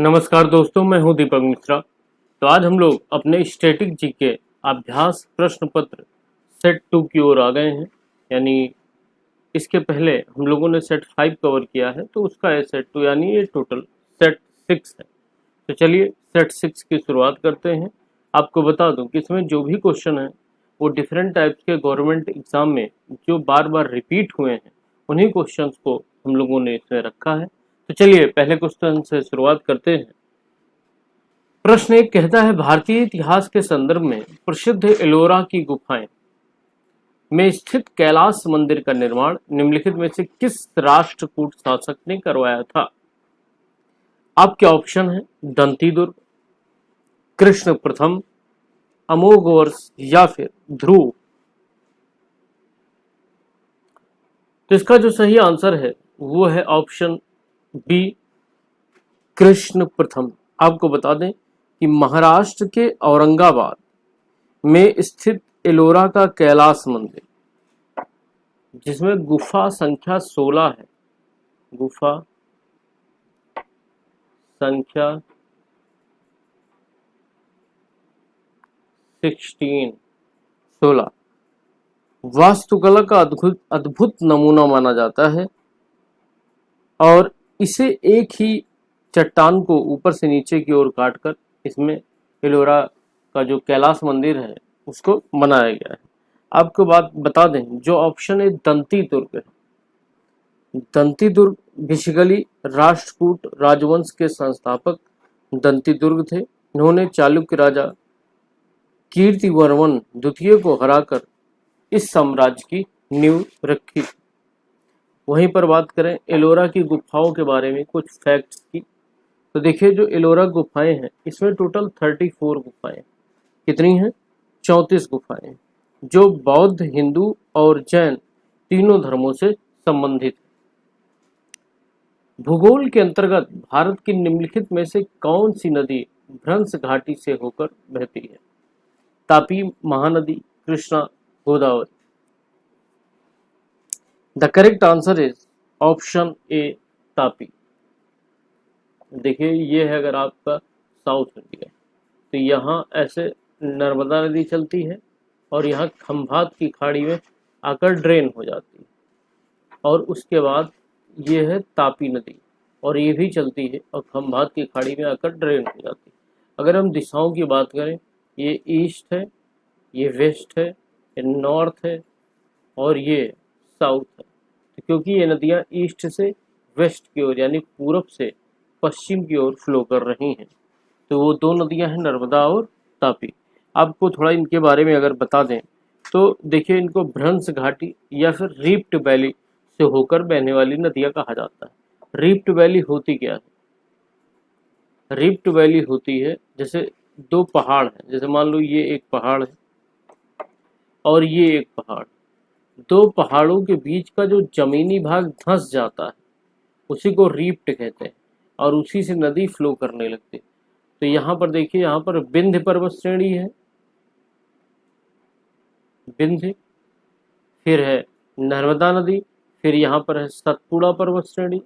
नमस्कार दोस्तों, मैं हूं दीपक मिश्रा। तो आज हम लोग अपने स्टैटिक जीके अभ्यास प्रश्न पत्र सेट 2 की ओर आ गए हैं। यानी इसके पहले हम लोगों ने सेट 5 कवर किया है, तो उसका है सेट 2, यानी ये टोटल सेट 6 है। तो चलिए सेट 6 की शुरुआत करते हैं। आपको बता दूं कि इसमें जो भी क्वेश्चन है वो डिफरेंट टाइप्स के गवर्नमेंट एग्जाम में जो बार बार रिपीट हुए हैं, उन्हीं क्वेश्चंस को हम लोगों ने इसमें रखा है। तो चलिए पहले क्वेश्चन से शुरुआत करते हैं। प्रश्न एक कहता है, भारतीय इतिहास के संदर्भ में प्रसिद्ध एलोरा की गुफाएं में स्थित कैलाश मंदिर का निर्माण निम्नलिखित में से किस राष्ट्रकूट शासक ने करवाया था? आपके ऑप्शन है दंती दुर्ग, कृष्ण प्रथम, अमोघवर्ष या फिर ध्रुव। तो इसका जो सही आंसर है वो है ऑप्शन बी, कृष्ण प्रथम। आपको बता दें कि महाराष्ट्र के औरंगाबाद में स्थित एलोरा का कैलाश मंदिर, जिसमें गुफा संख्या 16 है, गुफा संख्या 16 वास्तुकला का अद्भुत अद्भुत नमूना माना जाता है और इसे एक ही चट्टान को ऊपर से नीचे की ओर काटकर इसमें एलोरा का जो कैलाश मंदिर है उसको बनाया गया है। आपको बात बता दें, जो ऑप्शन है दंती दुर्ग है। दंती दुर्ग बेसिकली राष्ट्रकूट राजवंश के संस्थापक दंती दुर्ग थे। इन्होंने चालुक्य राजा कीर्तिवर्मन द्वितीय को हराकर इस साम्राज्य की नींव रखी। वहीं पर बात करें एलोरा की गुफाओं के बारे में कुछ फैक्ट्स की, तो देखिए जो एलोरा गुफाएं हैं इसमें टोटल 34 गुफाएं, कितनी हैं? 34 गुफाएं, जो बौद्ध, हिंदू और जैन तीनों धर्मों से संबंधित। भूगोल के अंतर्गत भारत की निम्नलिखित में से कौन सी नदी भ्रंश घाटी से होकर बहती है? Tapi, Mahanadi, Krishna, Godavari. The correct answer is option A, Tapi. देखिए ये है अगर आपका साउथ इंडिया, तो यहाँ ऐसे नर्मदा नदी चलती है और यहाँ खंभात की खाड़ी में आकर ड्रेन हो जाती है, और उसके बाद ये है तापी नदी और ये भी चलती है और खंभात की खाड़ी में आकर ड्रेन हो जाती है। अगर हम दिशाओं की बात करें, ये ईस्ट है, ये वेस्ट है, ये नॉर्थ है और ये साउथ है। तो क्योंकि ये नदियाँ ईस्ट से वेस्ट की ओर यानी पूरब से पश्चिम की ओर फ्लो कर रही हैं, तो वो दो नदियाँ हैं नर्मदा और तापी। आपको थोड़ा इनके बारे में अगर बता दें तो देखिए इनको भ्रंश घाटी या फिर रिफ्ट वैली से होकर बहने वाली नदियाँ कहा जाता है। रिफ्ट वैली होती क्या है? रिफ्ट वैली होती है जैसे दो पहाड़ हैं, जैसे मान लो ये एक पहाड़ है और ये एक पहाड़, दो पहाड़ों के बीच का जो जमीनी भाग धंस जाता है उसी को रिफ्ट कहते हैं और उसी से नदी फ्लो करने लगती है। तो यहाँ पर देखिए, यहाँ पर विंध्य पर्वत श्रेणी है, विंध्य, फिर है नर्मदा नदी, फिर यहाँ पर है सतपुड़ा पर्वत श्रेणी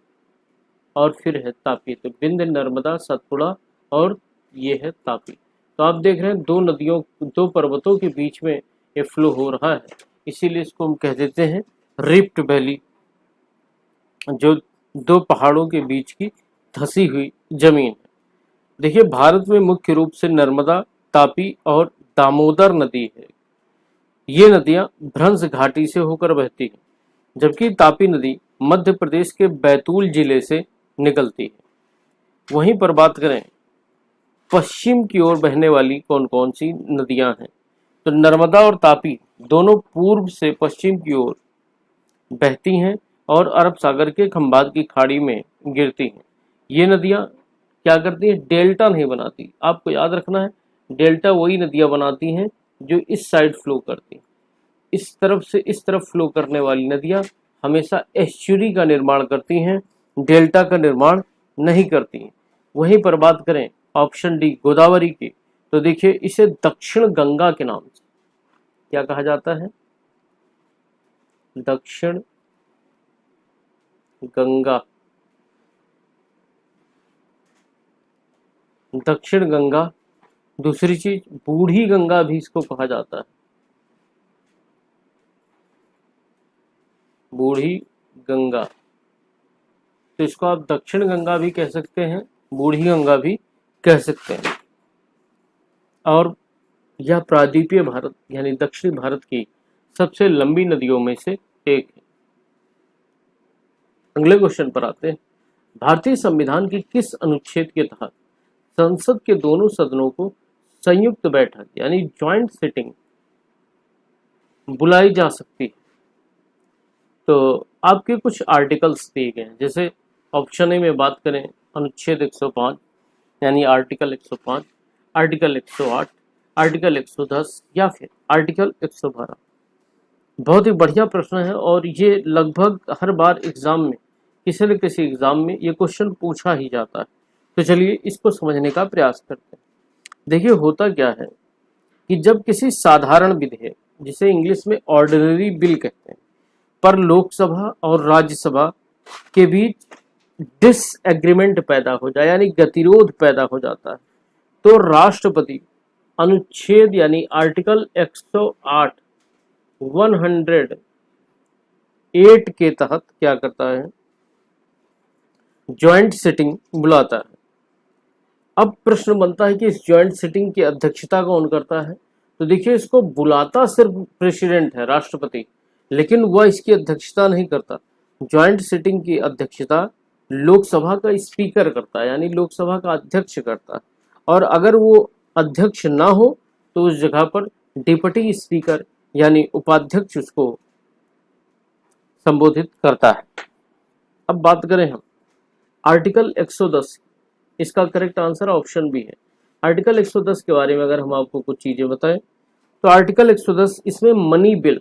और फिर है तापी। तो विंध्य, नर्मदा, सतपुड़ा और ये है तापी। तो आप देख रहे हैं दो नदियों, दो पर्वतों के बीच में ये फ्लो हो रहा है, इसीलिए इसको हम कह देते हैं रिफ्ट वैली, जो दो पहाड़ों के बीच की धंसी हुई जमीन है। देखिए भारत में मुख्य रूप से नर्मदा, तापी और दामोदर नदी है। ये नदियां भ्रंश घाटी से होकर बहती हैं, जबकि तापी नदी मध्य प्रदेश के बैतूल जिले से निकलती है। वहीं पर बात करें पश्चिम की ओर बहने वाली कौन कौन सी नदियां हैं, तो नर्मदा और तापी दोनों पूर्व से पश्चिम की ओर बहती हैं और अरब सागर के खंबात की खाड़ी में गिरती हैं। ये नदियां क्या करती हैं? डेल्टा नहीं बनाती। आपको याद रखना है, डेल्टा वही नदियां बनाती हैं जो इस साइड फ्लो करती हैं। इस तरफ से इस तरफ फ्लो करने वाली नदियां हमेशा एस्चुरी का निर्माण करती हैं, डेल्टा का निर्माण नहीं करती हैं। वहीं पर बात करें ऑप्शन डी गोदावरी की, तो देखिए इसे दक्षिण गंगा के नाम से क्या कहा जाता है? दक्षिण गंगा। दक्षिण गंगा, दूसरी चीज बूढ़ी गंगा भी इसको कहा जाता है, बूढ़ी गंगा, तो इसको आप दक्षिण गंगा भी कह सकते हैं, बूढ़ी गंगा भी कह सकते हैं। और यह प्रायद्वीपीय भारत यानी दक्षिण भारत की सबसे लंबी नदियों में से एक है। अगले क्वेश्चन पर आते हैं। भारतीय संविधान की किस अनुच्छेद के तहत संसद के दोनों सदनों को संयुक्त बैठक यानी ज्वाइंट सिटिंग बुलाई जा सकती है? तो आपके कुछ आर्टिकल्स दिए गए हैं, जैसे ऑप्शन ए में बात करें अनुच्छेद 105 यानी आर्टिकल 105, आर्टिकल 108, आर्टिकल 110 या फिर आर्टिकल 112। बहुत ही बढ़िया प्रश्न है और ये लगभग हर बार एग्जाम में किसी न किसी एग्जाम में ये क्वेश्चन पूछा ही जाता है। तो चलिए इसको समझने का प्रयास करते हैं। देखिए होता क्या है कि जब किसी साधारण विधेयक, जिसे इंग्लिश में ऑर्डिनरी बिल कहते हैं, पर लोकसभा और राज्यसभा के बीच डिसएग्रीमेंट पैदा हो जाए यानी गतिरोध पैदा हो जाता है, तो राष्ट्रपति अनुच्छेद यानी आर्टिकल 108 108 के तहत क्या करता है, ज्वाइंट सिटिंग बुलाता है। अब प्रश्न बनता है कि इस ज्वाइंट सिटिंग की अध्यक्षता कौन करता है? तो देखिए इसको बुलाता सिर्फ प्रेसिडेंट है, राष्ट्रपति, लेकिन वह इसकी अध्यक्षता नहीं करता। ज्वाइंट सिटिंग की अध्यक्षता लोकसभा का स्पीकर करता है यानी लोकसभा का अध्यक्ष करता है, और अगर वो अध्यक्ष ना हो तो उस जगह पर डिप्टी स्पीकर यानी उपाध्यक्ष उसको संबोधित करता है। अब बात करें हम आर्टिकल 110, इसका करेक्ट आंसर ऑप्शन बी है। आर्टिकल 110 के बारे में अगर हम आपको कुछ चीजें बताएं तो आर्टिकल 110 इसमें मनी बिल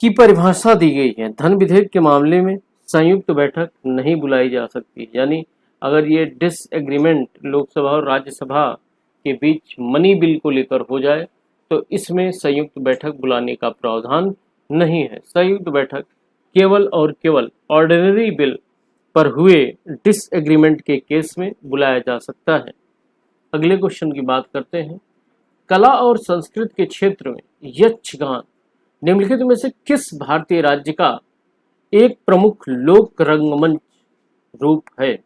की परिभाषा दी गई है। धन विधेयक के मामले में संयुक्त बैठक नहीं बुलाई जा सकती, यानी अगर ये डिसएग्रीमेंट लोकसभा और राज्यसभा के बीच मनी बिल को लेकर हो जाए तो इसमें संयुक्त बैठक बुलाने का प्रावधान नहीं है। संयुक्त बैठक केवल और केवल ऑर्डिनरी बिल पर हुए डिसएग्रीमेंट के केस में बुलाया जा सकता है। अगले क्वेश्चन की बात करते हैं। कला और संस्कृति के क्षेत्र में यक्षगान निम्नलिखित में से किस भारतीय राज्य का एक प्रमुख लोक रंगमंच रूप है?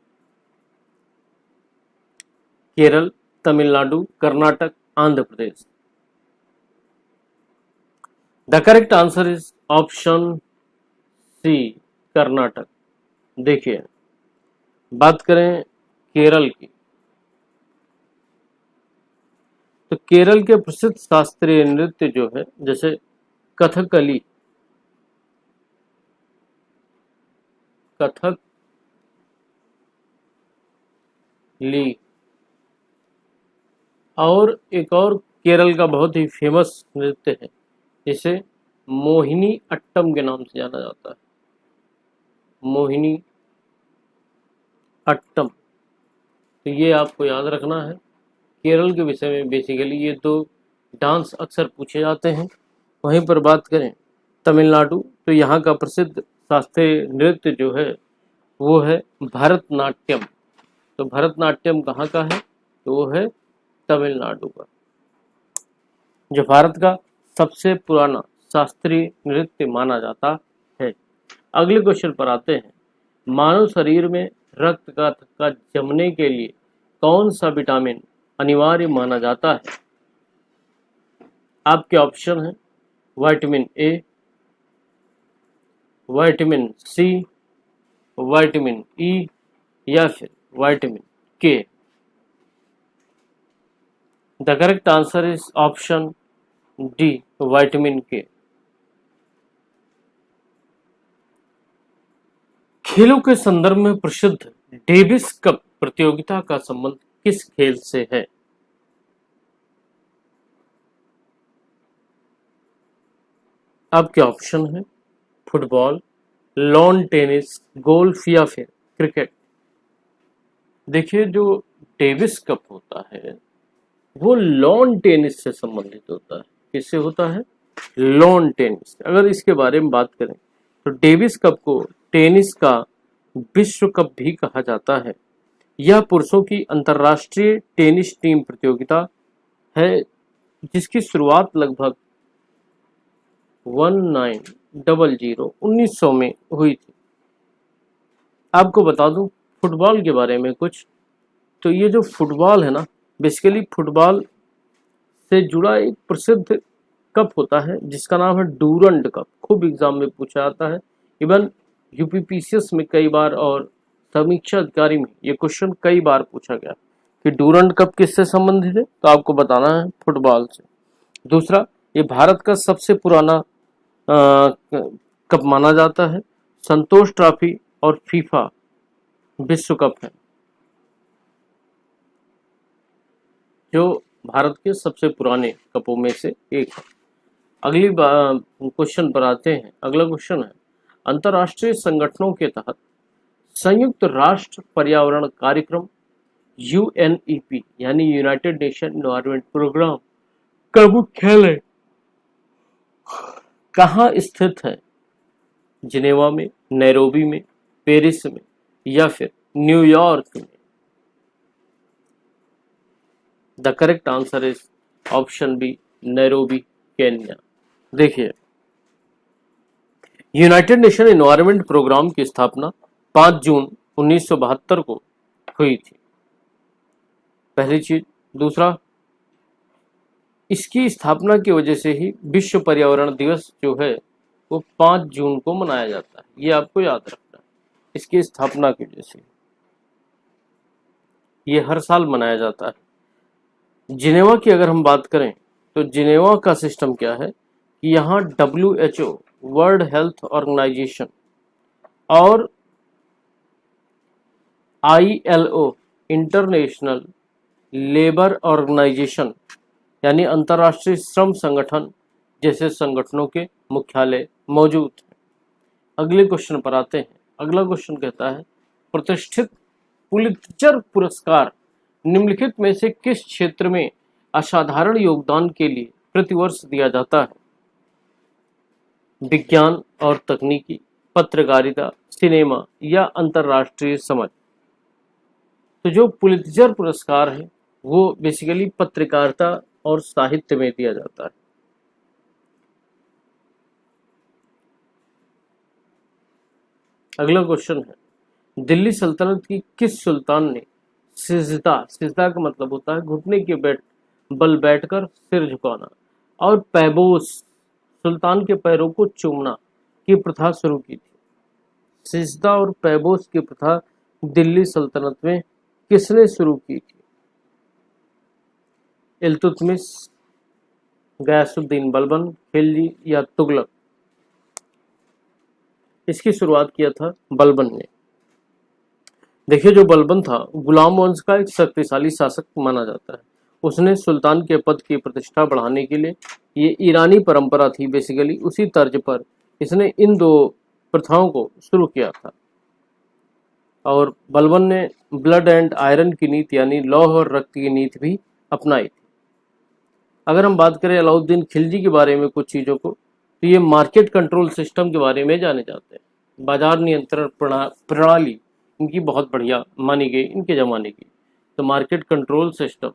Kerala, Tamil Nadu, Karnataka, Andhra Pradesh. The correct answer is option C, Karnataka. देखिए बात करें केरल की, तो केरल के प्रसिद्ध शास्त्रीय नृत्य जो है जैसे कथकली और एक और केरल का बहुत ही फेमस नृत्य है जिसे मोहिनी अट्टम के नाम से जाना जाता है, मोहिनी अट्टम। तो ये आपको याद रखना है। केरल के विषय में बेसिकली ये दो डांस अक्सर पूछे जाते हैं। वहीं पर बात करें तमिलनाडु, तो यहाँ का प्रसिद्ध शास्त्रीय नृत्य जो है वो है भरतनाट्यम। तो भरतनाट्यम कहाँ का है? तो वो है तमिलनाडु का, जो भारत का सबसे पुराना शास्त्रीय नृत्य माना जाता है। अगले क्वेश्चन पर आते हैं। मानव शरीर में रक्त का जमने के लिए कौन सा विटामिन अनिवार्य माना जाता है? आपके ऑप्शन है vitamin A, vitamin C, vitamin E या फिर vitamin K. The correct answer is option D, vitamin K. खेलों के संदर्भ में प्रसिद्ध डेविस कप प्रतियोगिता का संबंध किस खेल से है? आपके ऑप्शन है फुटबॉल, लॉन टेनिस, गोल्फ या फिर क्रिकेट। देखिए जो डेविस कप होता है वो लॉन टेनिस से संबंधित होता है। किससे होता है? Lawn tennis. अगर इसके बारे में बात करें तो डेविस कप को टेनिस का विश्व कप भी कहा जाता है। यह पुरुषों की अंतर्राष्ट्रीय टेनिस टीम प्रतियोगिता है जिसकी शुरुआत लगभग 1900 में हुई थी। आपको बता दूं फुटबॉल के बारे में कुछ, तो ये जो फुटबॉल है ना, बेसिकली फुटबॉल से जुड़ा एक प्रसिद्ध कप होता है जिसका नाम है डूरंड कप। खूब एग्जाम में पूछा जाता है, इवन यूपीपीसीएस में कई बार और समीक्षा अधिकारी में ये क्वेश्चन कई बार पूछा गया कि डूरंड कप किससे संबंधित है, तो आपको बताना है फुटबॉल से। दूसरा, ये भारत का सबसे पुराना कप माना जाता है। संतोष ट्रॉफी और फीफा विश्व कप है जो भारत के सबसे पुराने कपों में से एक है। अगली क्वेश्चन पर आते हैं। अगला क्वेश्चन है, अंतर्राष्ट्रीय संगठनों के तहत संयुक्त राष्ट्र पर्यावरण कार्यक्रम यूएनईपी यानी यूनाइटेड नेशन एनवायरनमेंट प्रोग्राम का मुख्यालय कहाँ स्थित है? जिनेवा में, नैरोबी में, पेरिस में या फिर न्यूयॉर्क में? The correct answer is option B, Nairobi, Kenya. देखिए, यूनाइटेड नेशन एनवायरनमेंट प्रोग्राम की स्थापना 5 जून 1972 को हुई थी, पहली चीज। दूसरा, इसकी स्थापना की वजह से ही विश्व पर्यावरण दिवस जो है वो 5 जून को मनाया जाता है, ये आपको याद रखना है। इसकी स्थापना की वजह से ये हर साल मनाया जाता है। जिनेवा की अगर हम बात करें तो जिनेवा का सिस्टम क्या है कि यहाँ WHO वर्ल्ड हेल्थ ऑर्गेनाइजेशन और ILO इंटरनेशनल लेबर ऑर्गेनाइजेशन यानी अंतर्राष्ट्रीय श्रम संगठन जैसे संगठनों के मुख्यालय मौजूद हैं। अगले क्वेश्चन पर आते हैं। अगला क्वेश्चन कहता है, प्रतिष्ठित पुलित्जर पुरस्कार निम्नलिखित में से किस क्षेत्र में असाधारण योगदान के लिए प्रतिवर्ष दिया जाता है? विज्ञान और तकनीकी, पत्रकारिता, सिनेमा या अंतर्राष्ट्रीय समझ? तो जो पुलित्जर पुरस्कार है वो बेसिकली पत्रकारिता और साहित्य में दिया जाता है। अगला क्वेश्चन है, दिल्ली सल्तनत की किस सुल्तान ने सिजदा का मतलब होता है घुटने के बल बैठकर सिर झुकाना, और पैबोस सुल्तान के पैरों को चूमना की प्रथा शुरू की थी? सिजदा और पैबोस की प्रथा दिल्ली सल्तनत में किसने शुरू की थी? इल्तुतमिश, गयासुद्दीन बलबन, खिलजी या तुगलक? इसकी शुरुआत किया था बलबन ने। देखिए, जो बलबन था गुलाम वंश का एक शक्तिशाली शासक माना जाता है। उसने सुल्तान के पद की प्रतिष्ठा बढ़ाने के लिए, ये ईरानी परंपरा थी बेसिकली, उसी तर्ज पर इसने इन दो प्रथाओं को शुरू किया था। और बलबन ने ब्लड एंड आयरन की नीति यानी लौह और रक्त की नीति भी अपनाई थी। अगर हम बात करें अलाउद्दीन खिलजी के बारे में कुछ चीज़ों को, तो ये मार्केट कंट्रोल सिस्टम के बारे में जाने जाते हैं। बाजार नियंत्रण प्रणाली इनकी बहुत बढ़िया मानी गई इनके ज़माने की। तो मार्केट कंट्रोल सिस्टम,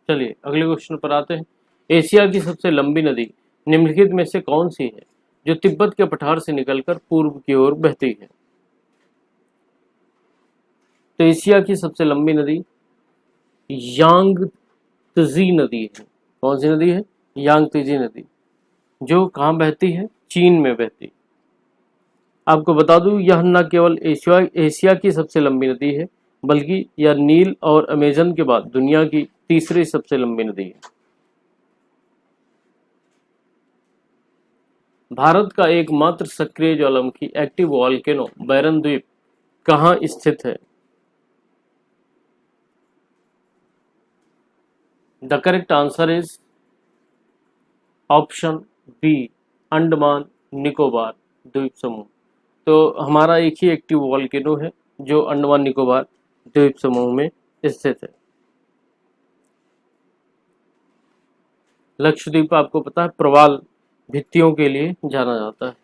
चलिए अगले क्वेश्चन पर आते हैं। एशिया की सबसे लंबी नदी निम्नलिखित में से कौन सी है जो तिब्बत के पठार से निकलकर पूर्व की ओर बहती है? तो एशिया की सबसे लंबी नदी यांगत्जी नदी है। कौन सी नदी है? यांगत्जी नदी, जो कहाँ बहती है? चीन में बहती है। आपको बता दूं, यह न केवल एशिया की सबसे लंबी नदी है बल्कि यह नील और अमेजन के बाद दुनिया की तीसरी सबसे लंबी नदी है। भारत का एकमात्र सक्रिय ज्वालामुखी एक्टिव वॉल्केनो बैरन द्वीप कहाँ स्थित है? The correct answer is option B, Andaman Nicobar द्वीप समूह। तो हमारा एक ही एक्टिव वॉल्केनो है जो अंडमान निकोबार द्वीप समूह में स्थित है। लक्षद्वीप आपको पता है प्रवाल भित्तियों के लिए जाना जाता है।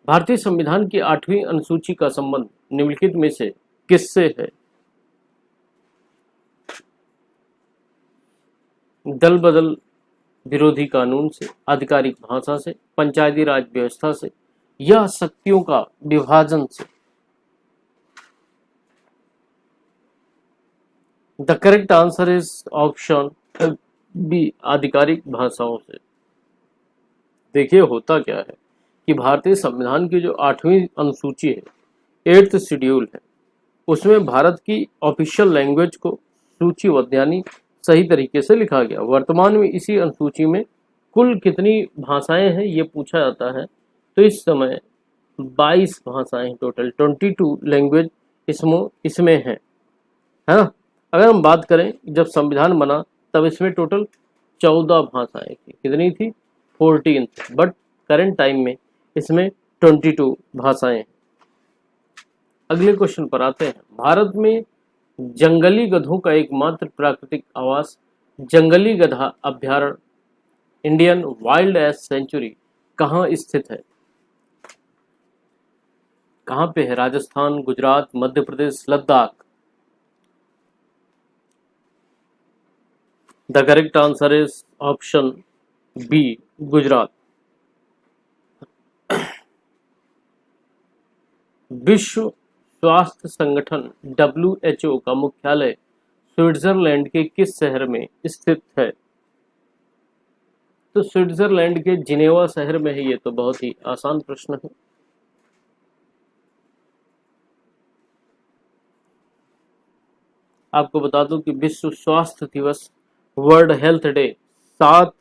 भारतीय संविधान की 8वीं अनुसूची का संबंध निम्नलिखित में से किससे है? दल बदल विरोधी कानून से, आधिकारिक भाषा से, पंचायती राज व्यवस्था से या शक्तियों का विभाजन से? The correct answer is option B, आधिकारिक भाषाओं से। देखिए होता क्या है कि भारतीय संविधान की जो 8वीं अनुसूची है, 8th शेड्यूल है, उसमें भारत की ऑफिशियल लैंग्वेज को सूचीबद्ध यानी सही तरीके से लिखा गया। वर्तमान में इसी अनुसूची में कुल कितनी भाषाएं हैं ये पूछा जाता है, तो इस समय 22 भाषाएं टोटल 22 लैंग्वेज इसमें है ना। अगर हम बात करें जब संविधान बना तब इसमें टोटल 14 भाषाएं थी। कितनी थी? 14, बट करेंट टाइम में इसमें 22 भाषाएं हैं। अगले क्वेश्चन पर आते हैं। भारत में जंगली गधों का एकमात्र प्राकृतिक आवास जंगली गधा अभ्यारण्य इंडियन वाइल्ड एस सेंचुरी कहाँ स्थित है? कहाँ पे है? Rajasthan, Gujarat, Madhya Pradesh, Ladakh? The correct answer is option B, Gujarat. विश्व स्वास्थ्य संगठन WHO का मुख्यालय स्विट्जरलैंड के किस शहर में स्थित है? तो स्विट्जरलैंड के जिनेवा शहर में है। ये तो बहुत ही आसान प्रश्न है। आपको बता दूं कि विश्व स्वास्थ्य दिवस, वर्ल्ड हेल्थ डे 7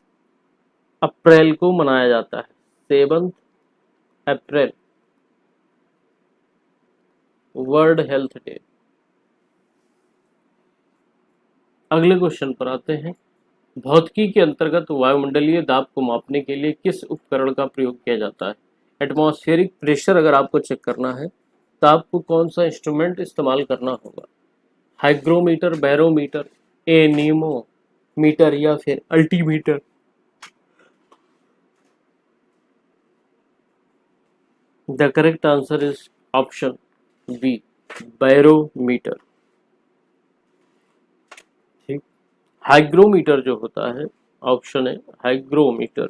अप्रैल को मनाया जाता है। 7 अप्रैल वर्ल्ड हेल्थ डे। अगले क्वेश्चन पर आते हैं। भौतिकी के अंतर्गत वायुमंडलीय दाब को मापने के लिए किस उपकरण का प्रयोग किया जाता है? एटमॉस्फेरिक प्रेशर अगर आपको चेक करना है तो आपको कौन सा इंस्ट्रूमेंट इस्तेमाल करना होगा? हाइग्रोमीटर, बैरोमीटर, एनीमोमीटर या फिर altimeter? The correct answer is option B, barometer. ठीक, हाइग्रोमीटर जो होता है, ऑप्शन है हाइग्रोमीटर,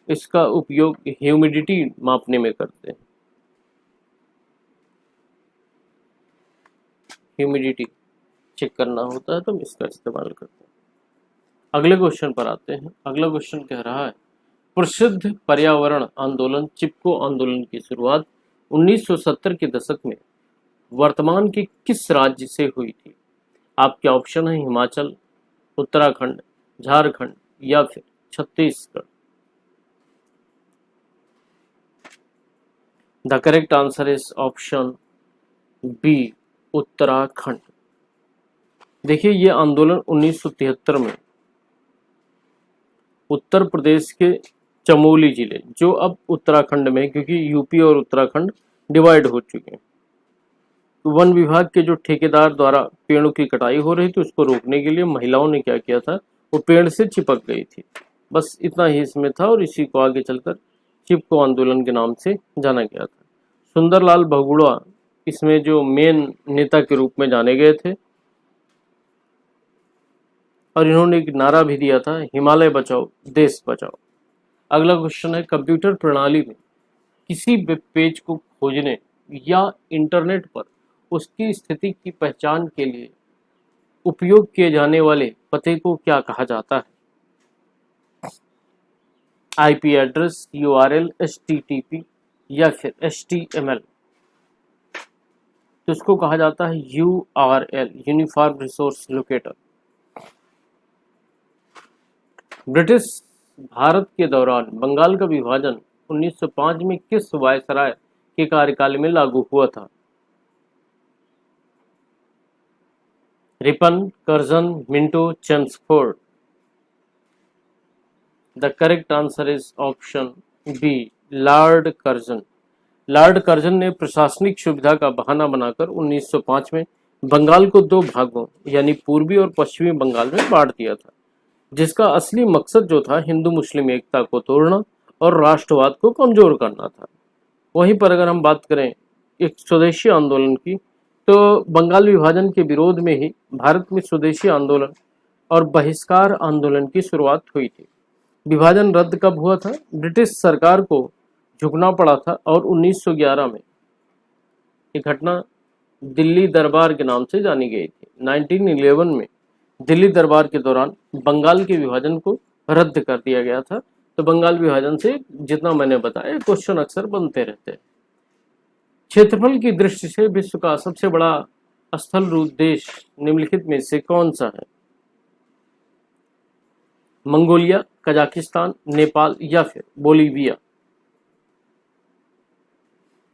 इसका उपयोग ह्यूमिडिटी मापने में करते हैं। ह्यूमिडिटी चेक करना होता है तो हम इसका इस्तेमाल करते हैं। अगले क्वेश्चन पर आते हैं। अगला क्वेश्चन कह रहा है प्रसिद्ध पर्यावरण आंदोलन चिपको आंदोलन की शुरुआत 1970 के दशक में वर्तमान के किस राज्य से हुई थी? आपके ऑप्शन है हिमाचल, उत्तराखंड, झारखंड या फिर Chhattisgarh? The correct answer is option B, Uttarakhand. देखिए ये आंदोलन 1973 में उत्तर प्रदेश के चमोली जिले, जो अब उत्तराखंड में, क्योंकि यूपी और उत्तराखंड डिवाइड हो चुके हैं, तो वन विभाग के जो ठेकेदार द्वारा पेड़ों की कटाई हो रही थी उसको रोकने के लिए महिलाओं ने क्या किया था, वो पेड़ से चिपक गई थी। बस इतना ही इसमें था और इसी को आगे चलकर चिपको आंदोलन के नाम से जाना गया था। सुंदरलाल बहुगुणा इसमें जो मेन नेता के रूप में जाने गए थे और इन्होंने एक नारा भी दिया था, हिमालय बचाओ देश बचाओ। अगला क्वेश्चन है कंप्यूटर प्रणाली में किसी वेब पेज को खोजने या इंटरनेट पर उसकी स्थिति की पहचान के लिए उपयोग किए जाने वाले पते को क्या कहा जाता है? IP एड्रेस, URL, HTTP या फिर HTML? तो इसको कहा जाता है URL, uniform resource locator. British Bharat के दौरान बंगाल का विभाजन 1905 में किस वायसराय के कार्यकाल में लागू हुआ था? Ripon, Curzon, Minto, Chelmsford? The correct answer is option B, Lord Curzon. Lord Curzon ने प्रशासनिक सुविधा का बहाना बनाकर 1905 में बंगाल को दो भागों यानी पूर्वी और पश्चिमी बंगाल में बांट दिया था, जिसका असली मकसद जो था हिंदू मुस्लिम एकता को तोड़ना और राष्ट्रवाद को कमजोर करना था। वहीं पर अगर हम बात करें एक स्वदेशी आंदोलन की, तो बंगाल विभाजन के विरोध में ही भारत में स्वदेशी आंदोलन और बहिष्कार आंदोलन की शुरुआत हुई थी। विभाजन रद्द कब हुआ था? ब्रिटिश सरकार को झुकना पड़ा था और 1911 में ये घटना दिल्ली दरबार के नाम से जानी गई थी। 1911 में दिल्ली दरबार के दौरान बंगाल के विभाजन को रद्द कर दिया गया था। तो बंगाल विभाजन से जितना मैंने बताया क्वेश्चन अक्सर बनते रहते हैं। क्षेत्रफल की दृष्टि से विश्व का सबसे बड़ा स्थल रूप देश निम्नलिखित में से कौन सा है? मंगोलिया, कजाकिस्तान, नेपाल या फिर Bolivia?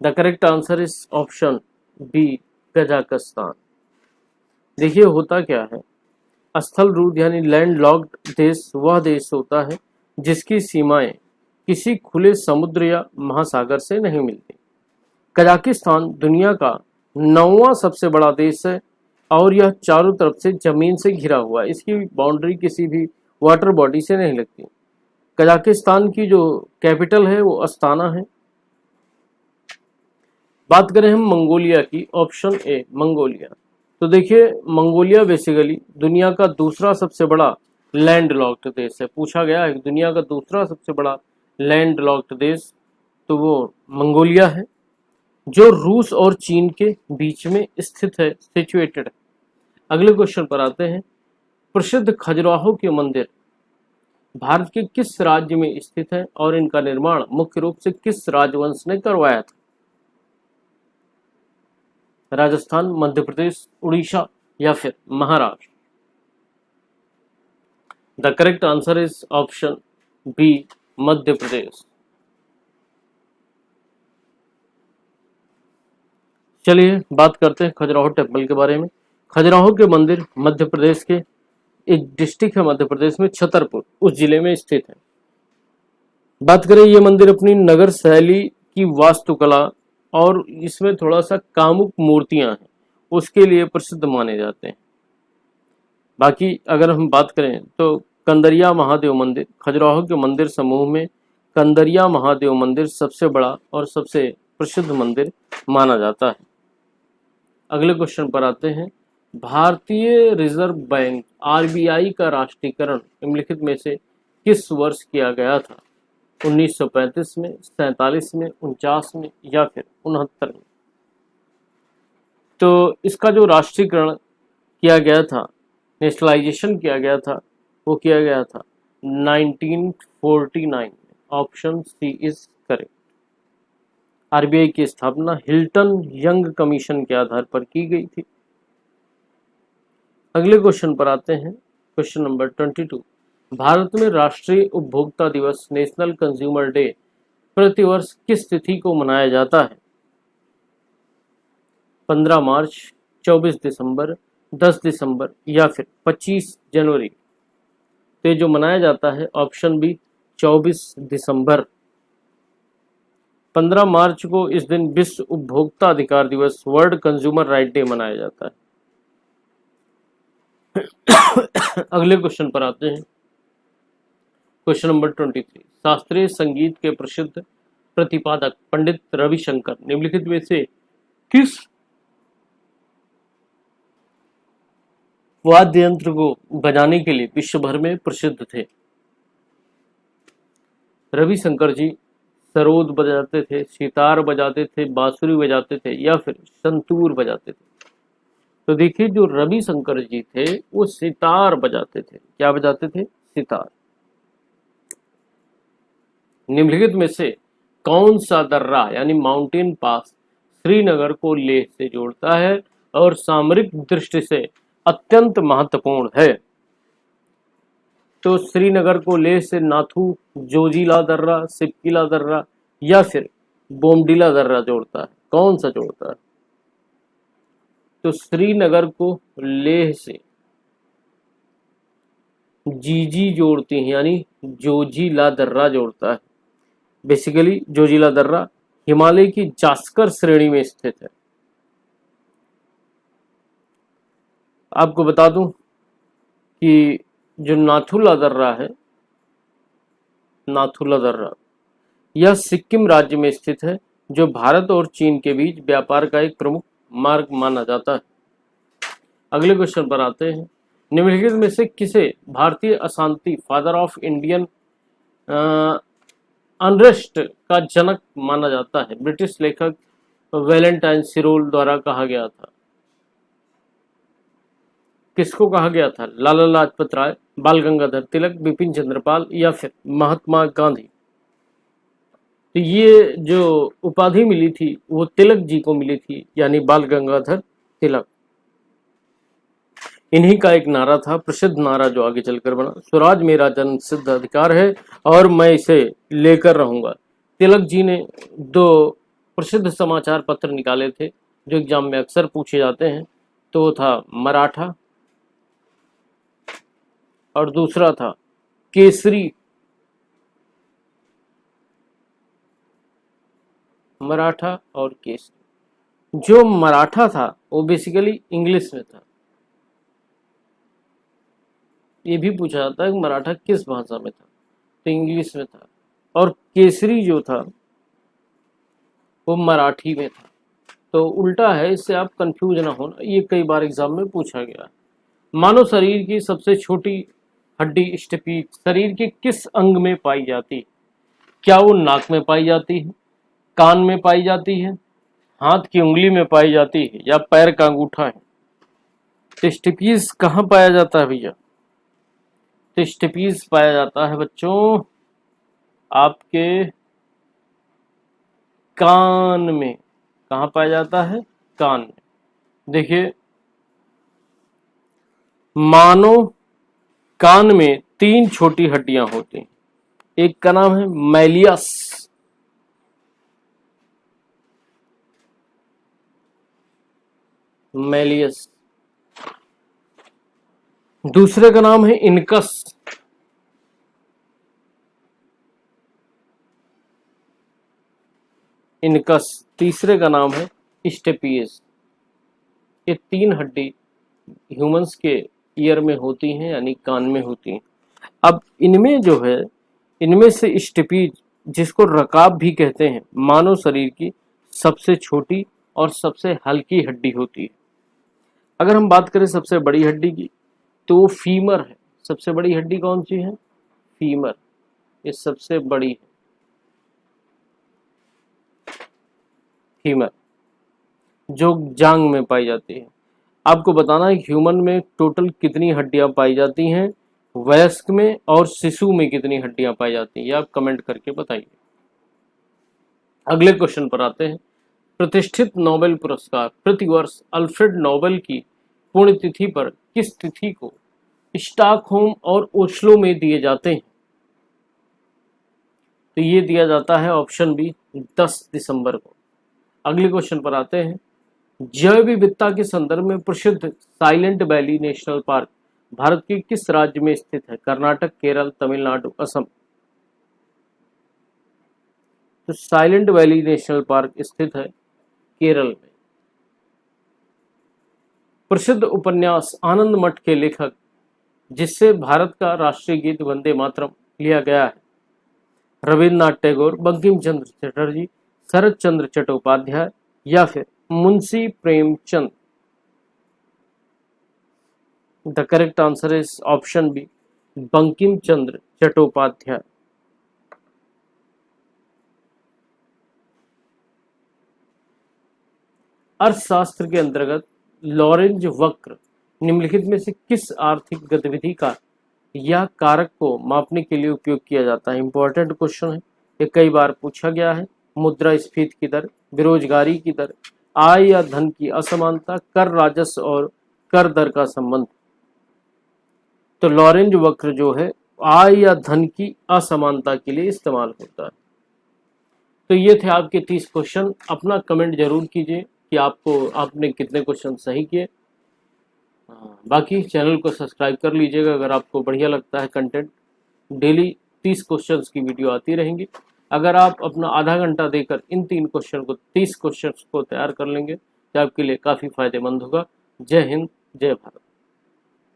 The correct answer is option B, Kazakhstan. देखिए होता क्या है, स्थल रूप यानी लैंड लॉक्ड देश वह देश होता है जिसकी सीमाएं किसी खुले समुद्र या महासागर से नहीं मिलती। कजाकिस्तान दुनिया का 9वां सबसे बड़ा देश है और यह चारों तरफ से जमीन से घिरा हुआ है। इसकी बाउंड्री किसी भी वाटर बॉडी से नहीं लगती। कजाकिस्तान की जो कैपिटल है वो अस्ताना है। बात करें हम मंगोलिया की, ऑप्शन ए मंगोलिया। तो देखिए मंगोलिया बेसिकली दुनिया का दूसरा सबसे बड़ा लैंड लॉक्ड देश है। पूछा गया है दुनिया का दूसरा सबसे बड़ा लैंड लॉक्ड देश, तो वो मंगोलिया है जो रूस और चीन के बीच में स्थित है, सिचुएटेड है। अगले क्वेश्चन पर आते हैं। प्रसिद्ध खजुराहो के मंदिर भारत के किस राज्य में स्थित है और इनका निर्माण मुख्य रूप से किस राजवंश ने करवाया था? राजस्थान, मध्य प्रदेश, उड़ीसा या फिर Maharashtra? The correct answer is option B, Madhya Pradesh. चलिए बात करते हैं खजुराहो टेम्पल के बारे में। खजुराहो के मंदिर मध्य प्रदेश के एक डिस्ट्रिक्ट है, मध्य प्रदेश में छतरपुर, उस जिले में स्थित है। बात करें ये मंदिर अपनी नगर शैली की वास्तुकला और इसमें थोड़ा सा कामुक मूर्तियां हैं उसके लिए प्रसिद्ध माने जाते हैं। बाकी अगर हम बात करें तो कंदरिया महादेव मंदिर, खजुराहो के मंदिर समूह में कंदरिया महादेव मंदिर सबसे बड़ा और सबसे प्रसिद्ध मंदिर माना जाता है। अगले क्वेश्चन पर आते हैं। भारतीय रिजर्व बैंक आरबीआई का राष्ट्रीयकरण निम्नलिखित में से किस वर्ष किया गया था? 1935 में, 47 में, 49 में या फिर 69 में? तो इसका जो राष्ट्रीयकरण किया गया था, नेशनलाइजेशन किया गया था, वो किया गया था 1949 में। Option C is correct. RBI की स्थापना हिल्टन यंग कमीशन के आधार पर की गई थी। अगले क्वेश्चन पर आते हैं। Question number 22। भारत में राष्ट्रीय उपभोक्ता दिवस नेशनल कंज्यूमर डे प्रतिवर्ष किस तिथि को मनाया जाता है? 15 मार्च, 24 दिसंबर, 10 दिसंबर या फिर 25 जनवरी? तो ये जो मनाया जाता है ऑप्शन बी 24 दिसंबर। 15 मार्च को इस दिन विश्व उपभोक्ता अधिकार दिवस, वर्ल्ड कंज्यूमर राइट डे मनाया जाता है। अगले क्वेश्चन पर आते हैं। Question number 23। शास्त्रीय संगीत के प्रसिद्ध प्रतिपादक पंडित रविशंकर निम्नलिखित में से किस वाद्य यंत्र को बजाने के लिए विश्व भर में प्रसिद्ध थे? रविशंकर जी सरोद बजाते थे, सितार बजाते थे, बांसुरी बजाते थे या फिर संतूर बजाते थे? तो देखिए जो रविशंकर जी थे वो सितार बजाते थे। क्या बजाते थे? सितार। निम्नलिखित में से कौन सा दर्रा यानी माउंटेन पास श्रीनगर को लेह से जोड़ता है और सामरिक दृष्टि से अत्यंत महत्वपूर्ण है? तो श्रीनगर को लेह से नाथू, जोजिला दर्रा, सिपकिला दर्रा या फिर बोमडिला दर्रा जोड़ता है? कौन सा जोड़ता है? तो श्रीनगर को लेह से जीजी जोड़ती है यानी जोजिला दर्रा जोड़ता है। बेसिकली जोजिला दर्रा हिमालय की जास्कर श्रेणी में स्थित है? आपको बता दूं कि जो नाथुला दर्रा है, नाथुला दर्रा, यह सिक्किम राज्य में स्थित है, जो भारत और चीन के बीच व्यापार का एक प्रमुख मार्ग माना जाता है। अगले क्वेश्चन पर आते हैं। निम्नलिखित में से किसे भारतीय अशांति, फादर ऑफ इंडियन अनरेस्ट का जनक माना जाता है? ब्रिटिश लेखक वैलेंटाइन सिरोल द्वारा कहा गया था। किसको कहा गया था? लाला लाजपत राय, बाल गंगाधर तिलक, बिपिन चंद्रपाल या फिर महात्मा गांधी? तो ये जो उपाधि मिली थी वो तिलक जी को मिली थी, यानी बाल गंगाधर तिलक। इन्हीं का एक नारा था, प्रसिद्ध नारा, जो आगे चलकर बना, स्वराज मेरा जन्म सिद्ध अधिकार है और मैं इसे लेकर रहूंगा। तिलक जी ने दो प्रसिद्ध समाचार पत्र निकाले थे जो एग्जाम में अक्सर पूछे जाते हैं। तो वो था मराठा और दूसरा था केसरी। मराठा और केसरी। जो मराठा था वो बेसिकली इंग्लिश में था। ये भी पूछा जाता है कि मराठा किस भाषा में था, तो इंग्लिश में था। और केसरी जो था वो मराठी में था। तो उल्टा है, इससे आप कंफ्यूज ना होना, ये कई बार एग्जाम में पूछा गया है। मानव शरीर की सबसे छोटी हड्डी स्टेपीज शरीर के किस अंग में पाई जाती है? क्या वो नाक में पाई जाती है, कान में पाई जाती है, हाथ की उंगली में पाई जाती है या पैर का अंगूठा है? तो स्टेपीज कहाँ पाया जाता है भैया? तो स्टेपीज पाया जाता है बच्चों आपके कान में। कहाँ पाया जाता है? कान में। देखिए, मानो कान में 3 छोटी हड्डियां होती हैं। एक का नाम है मैलियस, मैलियस। दूसरे का नाम है इनकस, इनकस। तीसरे का नाम है स्टेपियस। ये 3 हड्डी ह्यूमंस के ईयर में होती हैं, यानी कान में होती हैं। अब इनमें जो है, इनमें से स्टेपीज, जिसको रकाब भी कहते हैं, मानव शरीर की सबसे छोटी और सबसे हल्की हड्डी होती है। अगर हम बात करें सबसे बड़ी हड्डी की, तो वो फीमर है। सबसे बड़ी हड्डी कौन सी है? फीमर। ये सबसे बड़ी है, फीमर, जो जांग में पाई जाती है। आपको बताना है ह्यूमन में टोटल कितनी हड्डियां पाई जाती हैं, वयस्क में और शिशु में कितनी हड्डियां पाई जाती हैं, ये आप कमेंट करके बताइए। अगले क्वेश्चन पर आते हैं। प्रतिष्ठित नोबेल पुरस्कार प्रतिवर्ष अल्फ्रेड नोबेल की पुण्यतिथि पर किस तिथि को स्टॉकहोम और ओस्लो में दिए जाते हैं? तो ये दिया जाता है ऑप्शन बी, 10 दिसंबर को। अगले क्वेश्चन पर आते हैं। जैव विविधता के संदर्भ में प्रसिद्ध silent valley national park Bharat के किस राज्य में स्थित है? कर्नाटक, केरल, तमिलनाडु, असम? तो साइलेंट वैली नेशनल पार्क स्थित है केरल में। प्रसिद्ध उपन्यास आनंद मठ के लेखक, जिससे भारत का राष्ट्रीय गीत वंदे मातरम लिया गया है? रविन्द्रनाथ टैगोर, बंकिम चंद्र चटर्जी, शरत चंद्र चट्टोपाध्याय या फिर Munshi Premchand? The correct answer is option B, Bankim Chandra Chattopadhyay. अर्थशास्त्र के अंतर्गत लॉरेंज वक्र निम्नलिखित में से किस आर्थिक गतिविधि का या कारक को मापने के लिए उपयोग किया जाता है? इंपॉर्टेंट क्वेश्चन है, ये कई बार पूछा गया है। मुद्रास्फीति की दर, बेरोजगारी की दर, आय या धन की असमानता, कर राजस्व और कर दर का संबंध। तो लॉरेंज वक्र जो है आय या धन की असमानता के लिए इस्तेमाल होता है। तो ये थे आपके 30 क्वेश्चन। अपना कमेंट जरूर कीजिए कि आपने कितने क्वेश्चन सही किए। बाकी चैनल को सब्सक्राइब कर लीजिएगा अगर आपको बढ़िया लगता है कंटेंट। डेली 30 क्वेश्चंस की वीडियो आती रहेंगी। अगर आप अपना आधा घंटा देकर इन 3 क्वेश्चन को 30 क्वेश्चन को तैयार कर लेंगे तो आपके लिए काफ़ी फायदेमंद होगा। जय हिंद, जय भारत।